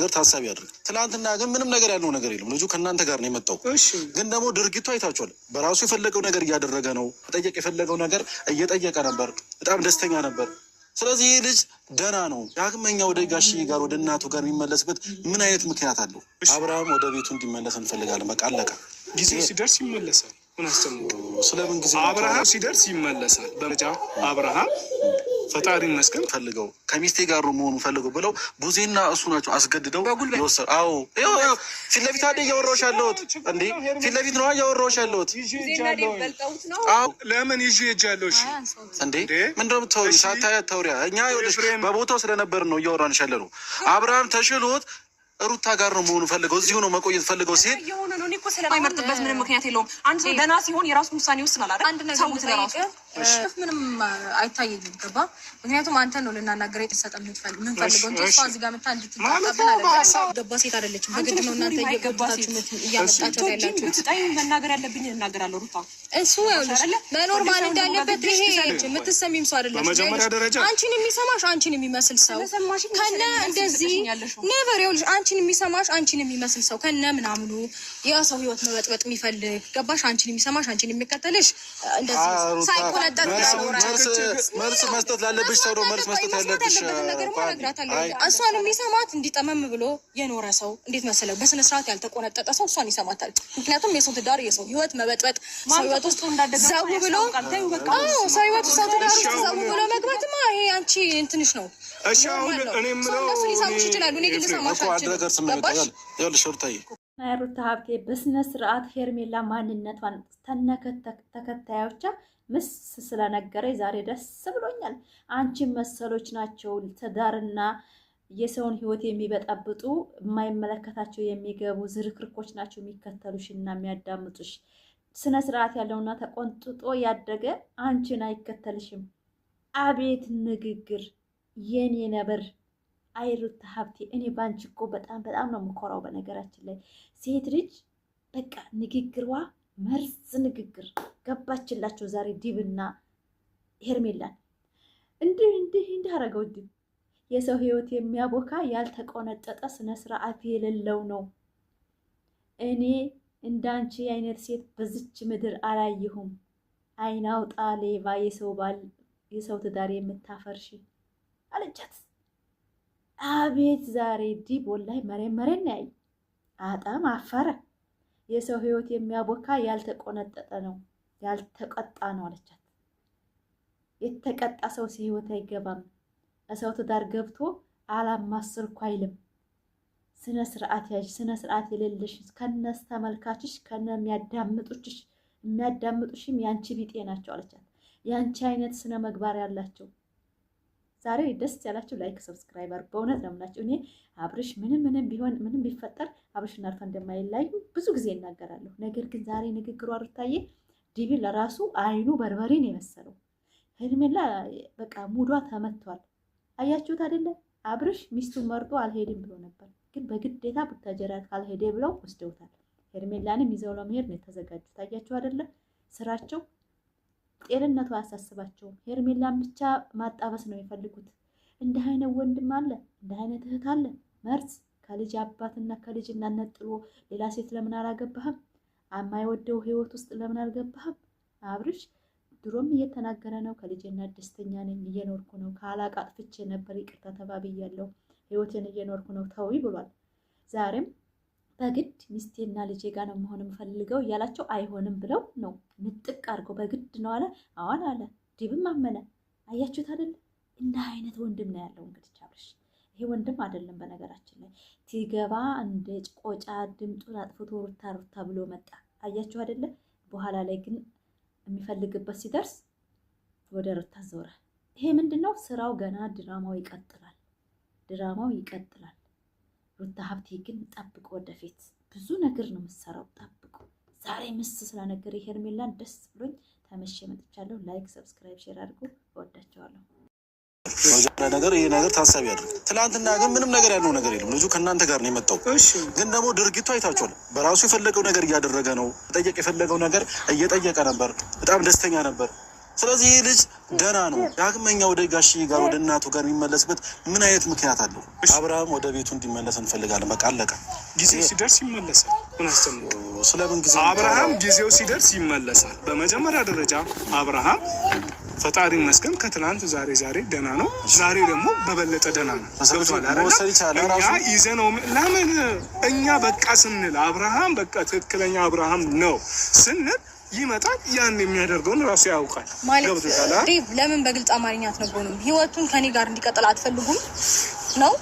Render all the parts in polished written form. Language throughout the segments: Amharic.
ነገር ታሳቢ ያድርግ። ትናንትና ግን ምንም ነገር ያለው ነገር የለም። ልጁ ከእናንተ ጋር ነው የመጣው። ግን ደግሞ ድርጊቱ አይታችኋል። በራሱ የፈለገው ነገር እያደረገ ነው። ጠየቅ የፈለገው ነገር እየጠየቀ ነበር። በጣም ደስተኛ ነበር። ስለዚህ ይህ ልጅ ደህና ነው። ዳግመኛ ወደ ጋሽዬ ጋር ወደ እናቱ ጋር የሚመለስበት ምን አይነት ምክንያት አለው? አብርሃም ወደ ቤቱ እንዲመለስ እንፈልጋለን። በቃ አለቀ። ጊዜው ሲደርስ ይመለሳል። ምን አስተምሩ? ስለምን ጊዜ? አብርሃም ሲደርስ ይመለሳል። በመጃ አብርሃም ፈጣሪ መስገን ፈልገው ከሚስቴ ጋር መሆኑ ፈልገው ብለው ቡዜና እሱ ናቸው አስገድደው ይወሰድ። አዎ ፊት ለፊት አይደል እያወራሁሽ ያለሁት እንዴ? ፊት ለፊት ነው እያወራሁሽ ያለሁት። ለምን ይዤ ሄጃለሁ? እሺ እንዴ ምንድነው የምታወሪው? ሳታያት ታውሪያ። እኛ ይኸውልሽ በቦታው ስለነበር ነው እያወራንሽ ያለነው። አብርሃም ተሽሎት ሩታ ጋር ነው መሆኑ ፈልገው እዚሁ ነው መቆየት ፈልገው ሲል የሆነ ነው። እኔ እኮ ስለማይመርጥበት ምንም ምክንያት የለውም። አንድ ሰው ደህና ሲሆን የራሱን ውሳኔ ይወስናል አይደል? አንድ ነገር ስለራሱ ምንም አይታየኝም። ገባ? ምክንያቱም አንተ ነው ልናናገር የተሰጠ ምን ፈልገው እንጂ እሷ እዚህ ጋር መታ እንድትጣጣብን አይደለም። ገባ? ሴት አይደለችም። በግድ ነው እናንተ እየገባችሁ እያመጣችሁ ያላችሁ። ስጣይ መናገር ያለብኝ እናገራለሁ። ሩታ እሱ መኖር ማለት እንዳለበት ይሄ የምትሰሚም ሰው አይደለም። በመጀመሪያ ደረጃ አንቺን የሚሰማሽ አንቺን የሚመስል ሰው ከነ እንደዚህ ኔቨር ይኸውልሽ አንቺን የሚሰማሽ አንቺን የሚመስል ሰው ከነ ምናምኑ ያ ሰው ህይወት መበጥበጥ የሚፈልግ ገባሽ? አንቺን የሚሰማሽ አንቺን የሚከተልሽ እንደዚህ ሳይቆነጠጥ መልስ መስጠት ላለብሽ ሰው ነው መልስ መስጠት ያለብሽ። እሷን የሚሰማት እንዲጠመም ብሎ የኖረ ሰው እንዴት መሰለው በስነ ስርዓት ያልተቆነጠጠ ሰው እሷን ይሰማታል። ምክንያቱም የሰው ትዳር የሰው ህይወት መበጥበጥ ሰው ህይወት ውስጥ ዘው ብሎ ሰው ህይወት ውስጥ ትዳር ውስጥ ዘው ብሎ መግባትማ ይሄ አንቺ እንትንሽ ነው። እሺ አሁን እኔ የምለው ሊሰሙሽ ይችላሉ። እኔ ግን ልሰማሽ ሩታ ሀብቴ በስነ ስርዓት ሄርሜላ ማንነቷን ተከታዮቿ ምስ ስለነገረ ዛሬ ደስ ብሎኛል። አንቺን መሰሎች ናቸው ትዳርና የሰውን ህይወት የሚበጠብጡ የማይመለከታቸው የሚገቡ ዝርክርኮች ናቸው የሚከተሉሽ እና የሚያዳምጡሽ። ስነ ስርዓት ያለውና ተቆንጥጦ ያደገ አንቺን አይከተልሽም። አቤት ንግግር የኔ ነበር። አይ ሩታ ሀብቴ እኔ ባንቺ እኮ በጣም ነው የምኮራው። በነገራችን ላይ ሴት ልጅ በቃ ንግግሯ መርዝ ንግግር ገባችላቸው። ዛሬ ዲብና ሄርሜላን እንዲህ አረገው። ዲብ የሰው ህይወት የሚያቦካ ያልተቆነጠጠ ስነ ስርዓት የሌለው ነው። እኔ እንዳንቺ አይነት ሴት በዝች ምድር አላየሁም። አይናውጣ ሌባ የሰው ትዳር የምታፈርሺ አለቻት። አቤት ዛሬ ዲብ ወላሂ መሬን ያይ አጣም አፈረ። የሰው ህይወት የሚያቦካ ያልተቆነጠጠ ነው ያልተቀጣ ነው አለቻት። የተቀጣ ሰው ህይወት አይገባም። ሰው ትዳር ገብቶ አላማስርኩ አይልም። ስነ ስርዓት ያዥ። ስነ ስርዓት የሌለሽ ከነስ ተመልካችሽ ከነ የሚያዳምጡሽም ያንቺ ቢጤ ናቸው አለቻት። ያንቺ አይነት ስነ መግባር ያላቸው ዛሬ ደስ ያላችሁ ላይክ ሰብስክራይበር በእውነት ነው የምላችሁ። እኔ አብርሽ ምንም ቢሆን ምንም ቢፈጠር አብርሽና ሩታ እንደማይለያዩ ብዙ ጊዜ እናገራለሁ። ነገር ግን ዛሬ ንግግሯ ሩታዬ ዲቢ ለራሱ አይኑ በርበሬ ነው የመሰለው። ሄርሜላ በቃ ሙዷ ተመቷል። አያችሁት አይደለ? አብርሽ ሚስቱን መርጦ አልሄድም ብሎ ነበር፣ ግን በግዴታ ቡታጀራ ካልሄደ ብለው ወስደውታል። ሄርሜላንም ይዘው ለመሄድ ነው የተዘጋጁት። አያችሁ አይደለ? ስራቸው ጤንነቱ አያሳስባቸውም። ሄርሜላን ብቻ ማጣበስ ነው የሚፈልጉት። እንደ አይነት ወንድም አለ፣ እንደ አይነት እህት አለ። መርዝ ከልጅ አባትና ከልጅ እናት ጥሎ ሌላ ሴት ለምን አላገባህም? የማይወደው ህይወት ውስጥ ለምን አልገባህም? አብርሽ ድሮም እየተናገረ ነው። ከልጅና ደስተኛ ነኝ፣ እየኖርኩ ነው። ካላቃ አጥፍቼ ነበር፣ ይቅርታ ተባብያለሁ፣ ህይወቴን እየኖርኩ ነው ተዊ ብሏል። ዛሬም በግድ ሚስቴና ልጄ ጋር ነው መሆን የምፈልገው እያላቸው አይሆንም ብለው ነው ንጥቅ አድርገው በግድ ነው አለ። አዋን አለ ዲብም አመነ። አያችሁት አይደል? እንደ አይነት ወንድም ነው ያለው። እንግዲህ አብርሽ ይሄ ወንድም አይደለም። በነገራችን ላይ ሲገባ እንደ ቆጫ ድምጡን አጥፍቶ ሩታ ብሎ መጣ። አያችሁ አይደለ? በኋላ ላይ ግን የሚፈልግበት ሲደርስ ወደ ሩታ ዞረ። ይሄ ምንድነው? ስራው ገና ድራማው ይቀጥላል። ሩታ ሀብቴ ግን ጠብቆ ወደፊት ብዙ ነገር ነው የምትሰራው። ጠብቆ ዛሬ ምስ ስለነገር ሄርሜላን ደስ ብሎኝ ተመሸ መጥቻለሁ። ላይክ ሰብስክራይብ ሼር አድርጉ። እወዳቸዋለሁ። ነገር ይሄ ነገር ታሳቢ ያድርግ። ትናንትና ግን ምንም ነገር ያለው ነገር የለም። ልጁ ከእናንተ ጋር ነው የመጣው። ግን ደግሞ ድርጊቱ አይታችኋል። በራሱ የፈለገው ነገር እያደረገ ነው። ጠየቅ የፈለገው ነገር እየጠየቀ ነበር። በጣም ደስተኛ ነበር። ስለዚህ ይህ ልጅ ደህና ነው። ዳግመኛ ወደ ጋሽዬ ጋር ወደ እናቱ ጋር የሚመለስበት ምን አይነት ምክንያት አለው? አብርሃም ወደ ቤቱ እንዲመለስ እንፈልጋለን። በቃ አለቀ። ጊዜው ሲደርስ ይመለሳል። ምን አስተምሮ ስለምን ጊዜ? አብርሃም ጊዜው ሲደርስ ይመለሳል። በመጀመሪያ ደረጃ አብርሃም ፈጣሪ ይመስገን ከትናንት ዛሬ ደህና ነው። ዛሬ ደግሞ በበለጠ ደህና ነው። እኛ ይዘነው ለምን እኛ በቃ ስንል አብርሃም በቃ ትክክለኛ አብርሃም ነው ስንል ይመጣል። ያን የሚያደርገውን ራሱ ያውቃል። ማለት ለምን በግልጽ አማርኛ አትነግሩንም? ህይወቱን ከኔ ጋር እንዲቀጥል አትፈልጉም ነው?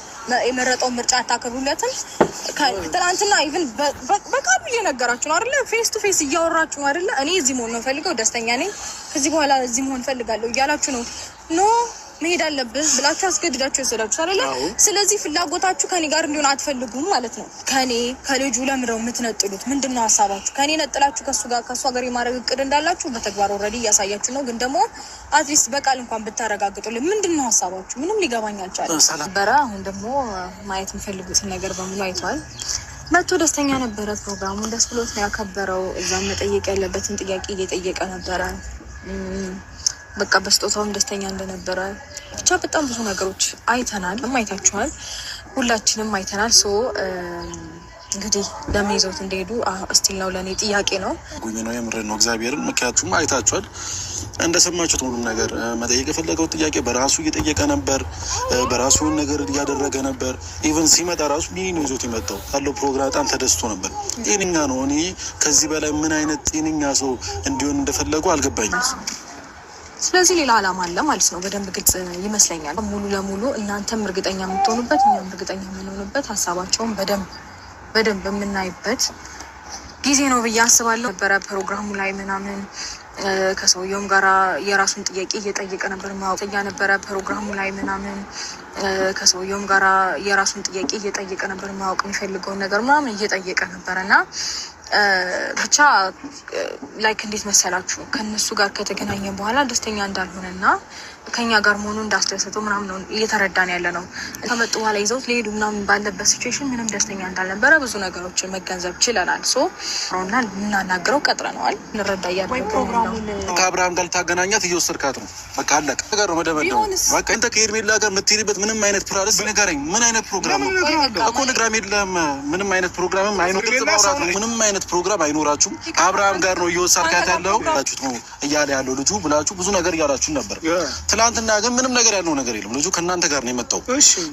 የመረጠውን ምርጫ አታከብሩለትም? ትናንትና ኢቭን በቃሉ እየነገራችሁ ነው አይደለ? ፌስ ቱ ፌስ እያወራችሁ ነው አይደለ? እኔ እዚህ መሆን ነው ፈልገው፣ ደስተኛ ነኝ፣ ከዚህ በኋላ እዚህ መሆን ፈልጋለሁ እያላችሁ ነው። ኖ መሄድ አለብህ ብላችሁ አስገድዳችሁ የወሰዳችሁ አይደለ? ስለዚህ ፍላጎታችሁ ከኔ ጋር እንዲሆን አትፈልጉም ማለት ነው። ከልጁ ለምረው የምትነጥሉት ምንድነው ሀሳባችሁ? ከኔ ነጥላችሁ ከእሷ ጋር የማድረግ እቅድ እንዳላችሁ በተግባር ኦልሬዲ እያሳያችሁ ነው። ግን ደግሞ አትሊስት በቃል እንኳን ብታረጋግጡልን ምንድነው ሀሳባችሁ? ምንም ሊገባኝ አልቻለም ነበረ። አሁን ደግሞ ማየት የሚፈልጉትን ነገር በሙሉ አይቷል። መቶ ደስተኛ ነበረ። ፕሮግራሙን ደስ ብሎት ነው ያከበረው። እዛም መጠየቅ ያለበትን ጥያቄ እየጠየቀ ነበረ። በቃ በስጦታውም ደስተኛ እንደነበረ ብቻ በጣም ብዙ ነገሮች አይተናል። አይታችኋል፣ ሁላችንም አይተናል። እንግዲህ ለምን ይዘውት እንደሄዱ እስቲል ነው ለእኔ ጥያቄ ነው። ጉኝ ነው የምሬን ነው እግዚአብሔርን። ምክንያቱም አይታችኋል፣ እንደሰማችሁት ሁሉ ነገር መጠየቅ የፈለገው ጥያቄ በራሱ እየጠየቀ ነበር፣ በራሱ ነገር እያደረገ ነበር። ኢቨን ሲመጣ ራሱ ይህ ነው ይዞት የመጣው ካለው ፕሮግራም በጣም ተደስቶ ነበር። ጤነኛ ነው። እኔ ከዚህ በላይ ምን አይነት ጤነኛ ሰው እንዲሆን እንደፈለጉ አልገባኝም። ስለዚህ ሌላ ዓላማ አለ ማለት ነው። በደንብ ግልጽ ይመስለኛል። ሙሉ ለሙሉ እናንተም እርግጠኛ የምትሆኑበት እኛም እርግጠኛ የምንሆኑበት ሀሳባቸውን በደንብ የምናይበት ጊዜ ነው ብዬ አስባለሁ። ነበረ ፕሮግራሙ ላይ ምናምን ከሰውየውም ጋራ የራሱን ጥያቄ እየጠየቀ ነበር። ማወቅያ ነበረ ፕሮግራሙ ላይ ምናምን ከሰውየውም ጋራ የራሱን ጥያቄ እየጠየቀ ነበር። ማወቅ የሚፈልገውን ነገር ምናምን እየጠየቀ ነበረ እና ብቻ ላይክ እንዴት መሰላችሁ ከነሱ ጋር ከተገናኘ በኋላ ደስተኛ እንዳልሆነና ከኛ ጋር መሆኑ እንዳስደሰተው ምናምን ነው እየተረዳን ያለ ነው። ከመጡ በኋላ ይዘውት ሊሄዱ ምናምን ባለበት ሲቹዌሽን ምንም ደስተኛ እንዳልነበረ ብዙ ነገሮችን መገንዘብ ችለናል። ሮና ልናናግረው ቀጥረነዋል። እንረዳ ፕሮግራሙን ከአብርሃም ጋር ልታገናኛት እየወሰድካት ነው። በቃ አለቀ ነገር ነው መደበደቡ። በቃ እንተ ከኤርሜላ ጋር የምትሄድበት ምንም አይነት ፕላንስ ንገረኝ። ምን አይነት ፕሮግራም ነው እኮ ንግራም የለም። ምንም አይነት ፕሮግራምም አይኖርም። ምንም አይነት ፕሮግራም አይኖራችሁም። አብርሃም ጋር ነው እየወሰድካት ያለው ብላችሁት ነው እያለ ያለው ልጁ ብላችሁ ብዙ ነገር እያላችሁ ነበር። ትናንትና ግን ምንም ነገር ያለው ነገር የለም። ልጁ ከእናንተ ጋር ነው የመጣው።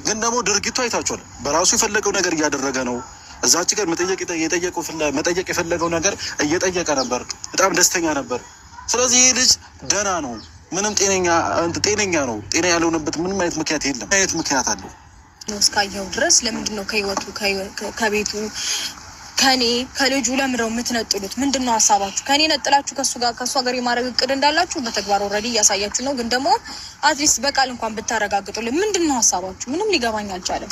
ግን ደግሞ ድርጊቱ አይታችኋል። በራሱ የፈለገው ነገር እያደረገ ነው። እዛች ጋር መጠየቅ የፈለገው ነገር እየጠየቀ ነበር። በጣም ደስተኛ ነበር። ስለዚህ ይህ ልጅ ደህና ነው። ምንም ጤነኛ ነው። ጤና ያልሆነበት ምንም አይነት ምክንያት የለም። አይነት ምክንያት አለው እስካየው ድረስ ለምንድን ነው ከህይወቱ ከቤቱ ከልጁ ለምረው የምትነጥሉት? ምንድነው ሀሳባችሁ? ከኔ ነጥላችሁ ከእሷ ጋር የማድረግ እቅድ እንዳላችሁ በተግባር ኦልሬዲ እያሳያችሁ ነው። ግን ደግሞ አትሊስት በቃል እንኳን ብታረጋግጡልን ምንድነው ሀሳባችሁ? ምንም ሊገባኝ አልቻለም።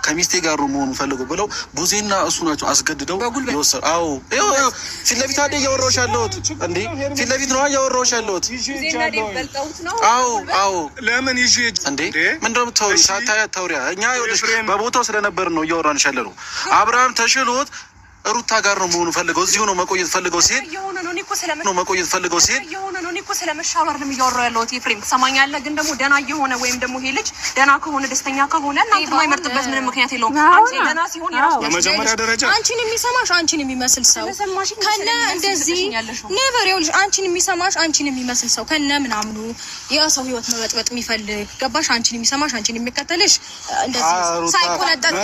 ከሚስቴ ጋር መሆኑ ፈልገው ብለው ቡዜና እሱ ናቸው አስገድደው ይወሰድ። አዎ ፊት ለፊት አይደል እያወራሁሽ ያለሁት እንዴ? ፊት ለፊት ነው እያወራሁሽ ያለሁት። አዎ ለምን ይዤ እንዴ? ምንድነው የምታወሪው? ሳታያት ታውሪያ። እኛ ይኸውልሽ በቦታው ስለነበር ነው እያወራንሽ ያለ ነው። አብርሃም ተሽሎት ሩታ ጋር ነው መሆኑ ፈልገው እዚሁ ነው መቆየት ፈልገው ሲል ስለመሻበር ነው እያወራሁ ያለሁት። ኤፍሬም ትሰማኛለህ? ግን ደግሞ ደህና እየሆነ ወይም ደግሞ ይሄ ልጅ ደህና ከሆነ ደስተኛ ከሆነ እናንተ የማይመርጥበት ምንም ምክንያት የለውም። አንቺ ደህና ሲሆን የራሱ በመጀመሪያ ደረጃ አንቺን የሚሰማሽ አንቺን የሚመስል ሰው ከነ እንደዚህ ኔቨር ይኸውልሽ፣ አንቺን የሚሰማሽ አንቺን የሚመስል ሰው ከነ ምናምኑ የሰው ህይወት መበጥበጥ የሚፈልግ ገባሽ? አንቺን የሚሰማሽ አንቺን የሚከተልሽ እንደዚህ ሳይቆነጠጥ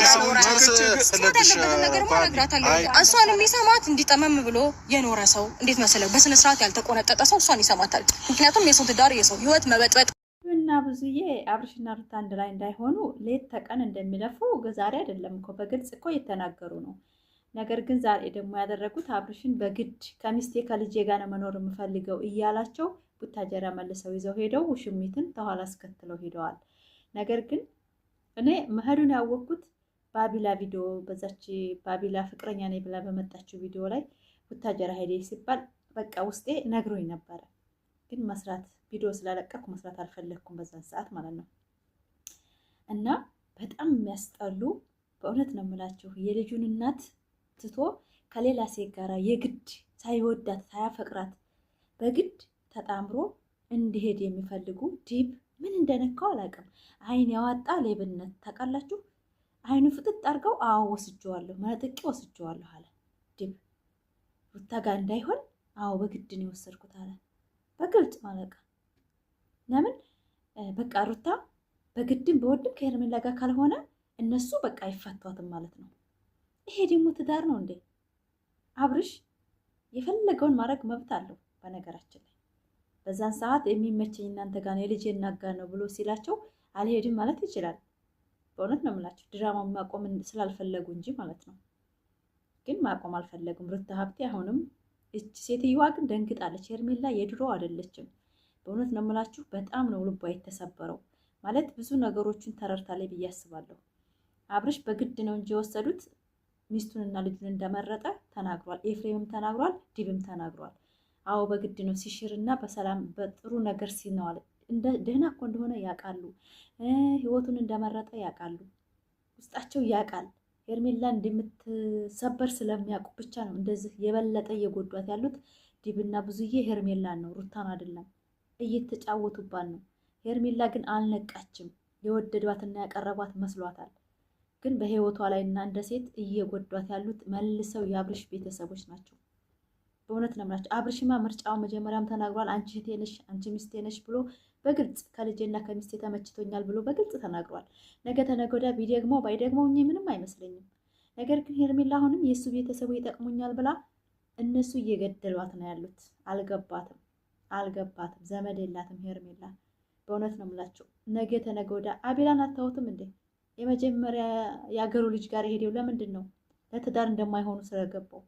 ነገር ማረግራታለሁ። እሷን የሚሰማት እንዲጠመም ብሎ የኖረ ሰው እንዴት መሰለው በስነ ስርዓት ያልተቆነጠጠ ሰው እሷን ይሰማታል። ምክንያቱም የሰው ትዳር የሰው ህይወት መበጥበጥ እና ብዙዬ አብርሽና ሩታ አንድ ላይ እንዳይሆኑ ሌት ተቀን እንደሚለፉ ዛሬ አይደለም እኮ በግልጽ እኮ እየተናገሩ ነው። ነገር ግን ዛሬ ደግሞ ያደረጉት አብርሽን በግድ ከሚስቴ ከልጄ ጋር ነው መኖር የምፈልገው እያላቸው ቡታጀራ መልሰው ይዘው ሄደው ውሽሚትን ተኋላ አስከትለው ሄደዋል። ነገር ግን እኔ መሄዱን ያወቅኩት ባቢላ ቪዲዮ በዛች ባቢላ ፍቅረኛ ነኝ ብላ በመጣችው ቪዲዮ ላይ ቡታጀራ ሄደ ሲባል በቃ ውስጤ ነግሮኝ ነበረ። ግን መስራት ቪዲዮ ስላለቀኩ መስራት አልፈለግኩም በዛን ሰዓት ማለት ነው። እና በጣም የሚያስጠሉ በእውነት ነው የምላችሁ። የልጁን እናት ትቶ ከሌላ ሴት ጋራ የግድ ሳይወዳት ሳያፈቅራት በግድ ተጣምሮ እንዲሄድ የሚፈልጉ ዲብ ምን እንደነካው አላውቅም። አይን ያዋጣ ሌብነት ታውቃላችሁ። አይኑ ፍጥጥ አድርገው አዎ ወስጄዋለሁ፣ መነጥቄ ወስጄዋለሁ አለ ዲብ። ሩታ ጋር እንዳይሆን አዎ በግድ ነው የወሰድኩት አለ በግልጽ ማለት። ለምን በቃ ሩታ በግድም በወድም ከሄርሜላ ጋር ካልሆነ እነሱ በቃ አይፋቷትም ማለት ነው። ይሄ ደግሞ ትዳር ነው እንዴ? አብርሽ የፈለገውን ማድረግ መብት አለው። በነገራችን ላይ በዛን ሰዓት የሚመቸኝ እናንተ ጋር ነው የልጄ እናጋ ነው ብሎ ሲላቸው አልሄድም ማለት ይችላል። በእውነት ነው የምላቸው ድራማው ማቆም ስላልፈለጉ እንጂ ማለት ነው። ግን ማቆም አልፈለጉም። ሩታ ሀብቴ አሁንም እች ሴትዮዋ ግን ደንግጣለች። ሄርሜላ የድሮ አይደለችም። በእውነት ነው የምላችሁ በጣም ነው ልቧ የተሰበረው። ማለት ብዙ ነገሮችን ተረድታለች ብዬ አስባለሁ። አብርሽ በግድ ነው እንጂ የወሰዱት ሚስቱንና ልጁን እንደመረጠ ተናግሯል። ኤፍሬምም ተናግሯል፣ ዲብም ተናግሯል። አዎ በግድ ነው ሲሽርና በሰላም በጥሩ ነገር ሲነዋል እንደ ደህና እኮ እንደሆነ ያውቃሉ። ህይወቱን እንደመረጠ ያውቃሉ። ውስጣቸው ያውቃል። ሄርሜላ እንደምትሰበር ስለሚያውቁ ብቻ ነው እንደዚህ የበለጠ እየጎዷት ያሉት። ዲብና ብዙዬ ሄርሜላን ነው ሩታን አይደለም። እየተጫወቱባት ነው። ሄርሜላ ግን አልነቃችም። የወደዷትና ያቀረቧት መስሏታል። ግን በህይወቷ ላይ እና እንደ ሴት እየጎዷት ያሉት መልሰው የአብርሽ ቤተሰቦች ናቸው። በእውነት ነው የምላቸው። አብርሽማ ምርጫው መጀመሪያም ተናግሯል። አንቺ እህቴ ነሽ፣ አንቺ ሚስቴ ነሽ ብሎ በግልጽ ከልጄና ከሚስቴ ተመችቶኛል ብሎ በግልጽ ተናግሯል። ነገ ተነገ ወዲያ ቢደግመው ባይደግመው እኔ ምንም አይመስለኝም። ነገር ግን ሄርሜላ አሁንም የእሱ ቤተሰቦች ይጠቅሙኛል ብላ እነሱ እየገደሏት ነው ያሉት። አልገባትም። ዘመድ የላትም ሄርሜላ። በእውነት ነው የምላቸው። ነገ ተነገ ወዲያ አቤላን አታዩትም እንዴ? የመጀመሪያ የአገሩ ልጅ ጋር ሄደው ለምንድን ነው? ለትዳር እንደማይሆኑ ስለገባው።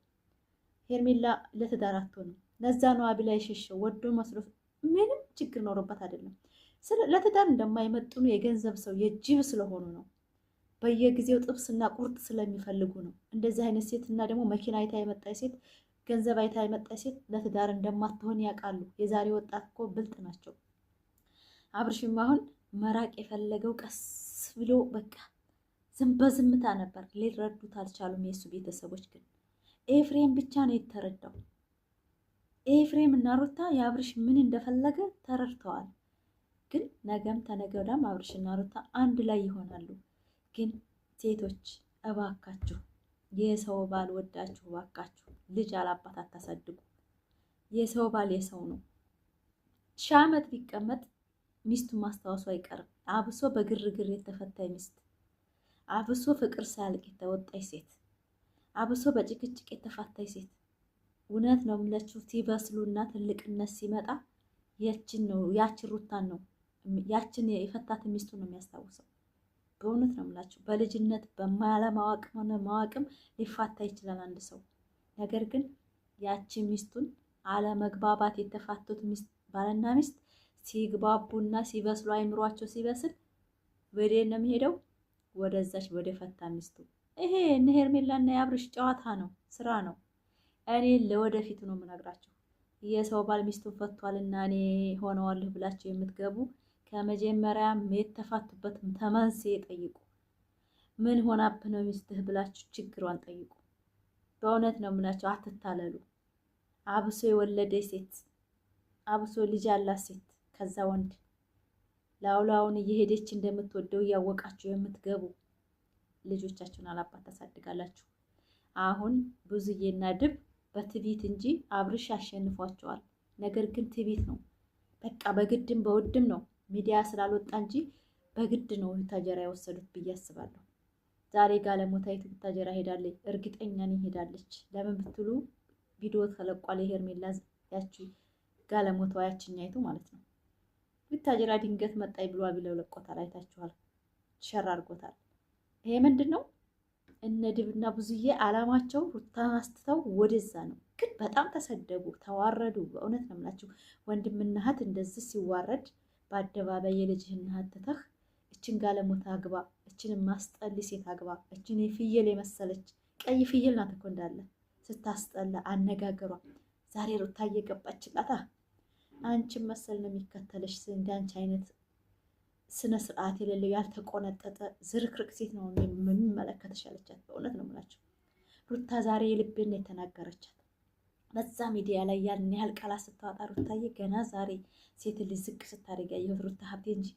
ሄርሜላ ለትዳር አትሆንም። ለዛ ነው አቤላ የሸሸው። ወዶ መስሎ ምንም ችግር ኖሮበት አይደለም። ለትዳር እንደማይመጥኑ የገንዘብ ሰው የጅብ ስለሆኑ ነው። በየጊዜው ጥብስና ቁርጥ ስለሚፈልጉ ነው። እንደዚህ አይነት ሴት እና ደግሞ መኪና አይታ የመጣች ሴት፣ ገንዘብ አይታ የመጣች ሴት ለትዳር እንደማትሆን ያውቃሉ። የዛሬ ወጣት እኮ ብልጥ ናቸው። አብርሽም አሁን መራቅ የፈለገው ቀስ ብሎ በቃ በዝምታ ነበር። ሊረዱት አልቻሉም። የእሱ ቤተሰቦች ግን ኤፍሬም ብቻ ነው የተረዳው። ኤፍሬም እና ሩታ የአብርሽ ምን እንደፈለገ ተረድተዋል። ግን ነገም ተነገ ወዲያም አብርሽ እና ሩታ አንድ ላይ ይሆናሉ። ግን ሴቶች እባካችሁ የሰው ባል ወዳችሁ እባካችሁ ልጅ አላባት አታሳድጉ። የሰው ባል የሰው ነው። ሺህ ዓመት ቢቀመጥ ሚስቱን ማስታወሱ አይቀርም። አብሶ በግርግር የተፈታች ሚስት፣ አብሶ ፍቅር ሳያልቅ የተወጣች ሴት፣ አብሶ በጭቅጭቅ የተፋታች ሴት። እውነት ነው የምላችሁ ሲበስሉና ትልቅነት ሲመጣ ያችን ሩታን ነው ያችን የፈታት ሚስቱ ነው የሚያስታውሰው። በእውነት ነው የምላችሁ በልጅነት በማለማወቅም ሆነ ማወቅም ሊፋታ ይችላል አንድ ሰው። ነገር ግን ያችን ሚስቱን አለመግባባት የተፋቱት ባልና ሚስት ሲግባቡና ሲበስሉ አይምሯቸው ሲበስል ወደ ነው የሚሄደው ወደዛች ወደ ፈታ ሚስቱ። ይሄ እነ ሄርሜላና የአብርሽ ጨዋታ ነው፣ ስራ ነው። እኔ ለወደፊቱ ነው የምነግራቸው። የሰው ባል ሚስቱን ፈቷልና እኔ ሆነዋለሁ ብላችሁ የምትገቡ ከመጀመሪያም የተፋቱበት ተመንስኤ ጠይቁ። ምን ሆናብህ ነው ሚስትህ ብላችሁ ችግሯን ጠይቁ። በእውነት ነው የምላቸው። አትታለሉ። አብሶ የወለደች ሴት፣ አብሶ ልጅ ያላት ሴት ከዛ ወንድ ላውላውን እየሄደች እንደምትወደው እያወቃችሁ የምትገቡ ልጆቻችሁን አላባት ታሳድጋላችሁ። አሁን ብዙዬና ድብ በትዕቢት እንጂ አብርሽ አሸንፏቸዋል። ነገር ግን ትዕቢት ነው። በቃ በግድም በውድም ነው ሚዲያ ስላልወጣ እንጂ በግድ ነው ታጀራ የወሰዱት ብዬ አስባለሁ። ዛሬ ጋለሞታይቱ ታጀራ ሄዳለች፣ እርግጠኛ ነኝ ሄዳለች። ለምን ብትሉ ቪዲዮ ተለቋል። የሄርሜላ ያቺ ጋለሞታዋ ያችኛይቱ ማለት ነው። ታጀራ ድንገት መጣይ ብሎ አቢለው ለቆታል። አይታችኋል። ሸር አድርጎታል። ይሄ ምንድን ነው? እነ ድብና ብዙዬ አላማቸው ሩታን አስትተው ወደዛ ነው። ግን በጣም ተሰደቡ፣ ተዋረዱ። በእውነት ነው የምላችሁ ወንድምና እህት እንደዚህ ሲዋረድ በአደባባይ የልጅህን እህት ትተህ እችን ጋለሞታ አግባ፣ እችን ማስጠል ሴት አግባ፣ እችን ፍየል የመሰለች ቀይ ፍየል ናት እኮ እንዳለ ስታስጠላ አነጋገሯ። ዛሬ ሩታ እየገባችላታ አንቺን መሰል ነው የሚከተለሽ። እንዳንቺ አይነት ስነ ስርዓት የሌለው ያልተቆነጠጠ ዝርክርክ ሴት ነው የሚመለከተሽ አለቻት። በእውነት ነው የምላችሁ ሩታ ዛሬ የልቤን ነው የተናገረቻት። በዛ ሚዲያ ላይ ያን ያህል ቃላት ስታወጣ ሩታዬ ገና ዛሬ ሴት ልጅ ዝቅ ስታደርግ ያየሁት ሩታ ሀብቴ እንጂ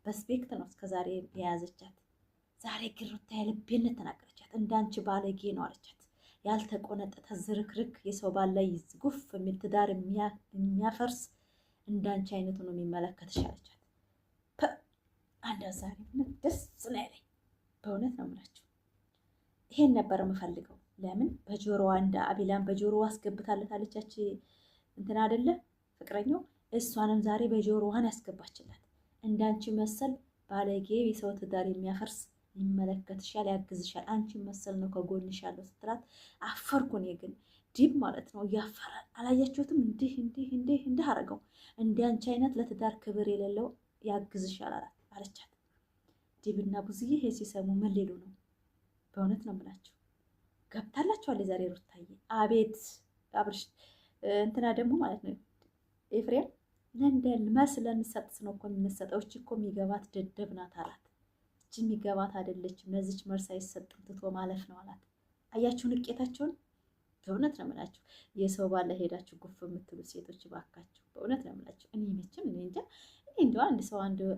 በስፔክት ነው እስከዛሬ የያዘቻት። ዛሬ ግን ሩታ የልቤነት ተናገረቻት። እንዳንቺ ባለጌ ነው አለቻት። ያልተቆነጠጠ ዝርክርክ የሰው ባል ላይ ጉፍ የሚል ትዳር የሚያፈርስ እንዳንቺ አይነቱ ነው የሚመለከትሽ አለቻት። አንድ ዛሬ ደስ ነው ያለኝ በእውነት ነው የምላችሁ። ይሄን ነበር የምፈልገው። ለምን በጆሮዋ እንደ አቢላን በጆሮዋ አስገብታለታለቻች እንትን አይደለ ፍቅረኛው፣ እሷንም ዛሬ በጆሮዋን ያስገባችላት። እንዳንቺ መሰል ባለጌ የሰው ትዳር የሚያፈርስ ይመለከትሻል፣ ያግዝሻል፣ አንቺ መሰል ነው ከጎንሽ ያለው ስትላት አፈርኩ። እኔ ግን ዲብ ማለት ነው እያፈረ አላያችሁትም? እንዲህ አረገው። እንደ አንቺ አይነት ለትዳር ክብር የሌለው ያግዝሻል አለቻት። ዲብና ብዙዬ ይሄ ሲሰሙ ምን ሊሉ ነው? በእውነት ነው የምላችሁ። ገብታላችኋል የዛሬ ሩታዬ። አቤት አብርሽ እንትና ደግሞ ማለት ነው ኤፍሬም ለንደን መስለን ሰጥስ ነው እኮ የምንሰጠው። እች እኮ የሚገባት ደደብ ናት አላት። እች የሚገባት አይደለችም፣ ለዚች መርስ አይሰጥም ትቶ ማለፍ ነው አላት። አያችሁ ንቄታቸውን። በእውነት ነው የምላችሁ። የሰው ባለ ሄዳችሁ ጉፍ የምትሉ ሴቶች ባካችሁ፣ በእውነት ነው የምላችሁ። እኔ መቼም እኔ እንጃ። እኔ እንደው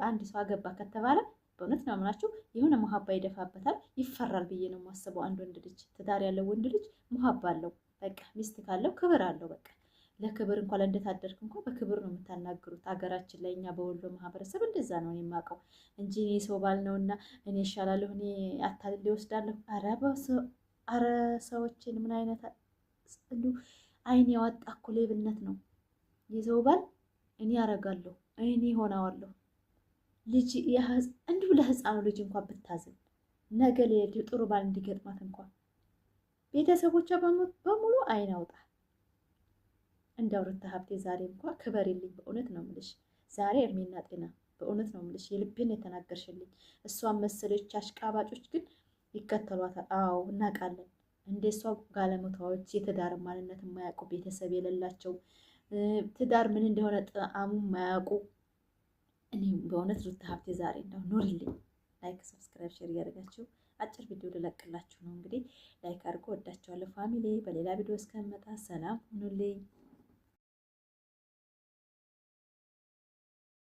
አንድ ሰው አገባ ከተባለ በእውነት ነው የምላችሁ የሆነ ሙሀባ ይደፋበታል፣ ይፈራል ብዬ ነው የማስበው። አንድ ወንድ ልጅ ትዳር ያለው ወንድ ልጅ ሙሀባ አለው። በቃ ሚስት ካለው ክብር አለው። በቃ ለክብር እንኳን እንደታደርክ እንኳን በክብር ነው የምታናግሩት። ሀገራችን ላይ እኛ በወሎ ማህበረሰብ እንደዛ ነው የማውቀው እንጂ እኔ ሰው ባል ነውና እኔ እሻላለሁ እኔ አታልል ይወስዳለሁ። አረ ሰዎችን ምን አይነት እንዱ አይን ያወጣ እኮ ሌብነት ነው። የሰው ባል እኔ አረጋለሁ እኔ ሆናዋለሁ። ልጅ እንዲሁ ለህፃኑ ልጅ እንኳን ብታዝን ነገ ጥሩ ባል እንዲገጥማት እንኳን ቤተሰቦቿ በሙሉ አይን አውጣ። እንደው ሩታ ሀብቴ ዛሬ እንኳን ክበር የለኝ። በእውነት ነው የምልሽ ዛሬ እድሜና ጤና በእውነት ነው የምልሽ የልቤን የተናገርሽልኝ። እሷን መሰለች አሽቃባጮች ግን ይከተሏታል። አዎ እናውቃለን። እንደ እሷ ጋለሞታዎች የትዳር ማንነት የማያውቁ ቤተሰብ የሌላቸው ትዳር ምን እንደሆነ ጣዕሙ የማያውቁ እኔ በእውነት ሩታ ሀብቴ ዛሬ እንደው ኑሪልኝ። ላይክ ሰብስክራይብ ሼር እያደረጋችሁ አጭር ቪዲዮ ልለቅላችሁ ነው እንግዲህ ላይክ አድርጎ ወዳችኋለሁ ፋሚሊ። በሌላ ቪዲዮ እስከምመጣ ሰላም ሁኑልኝ።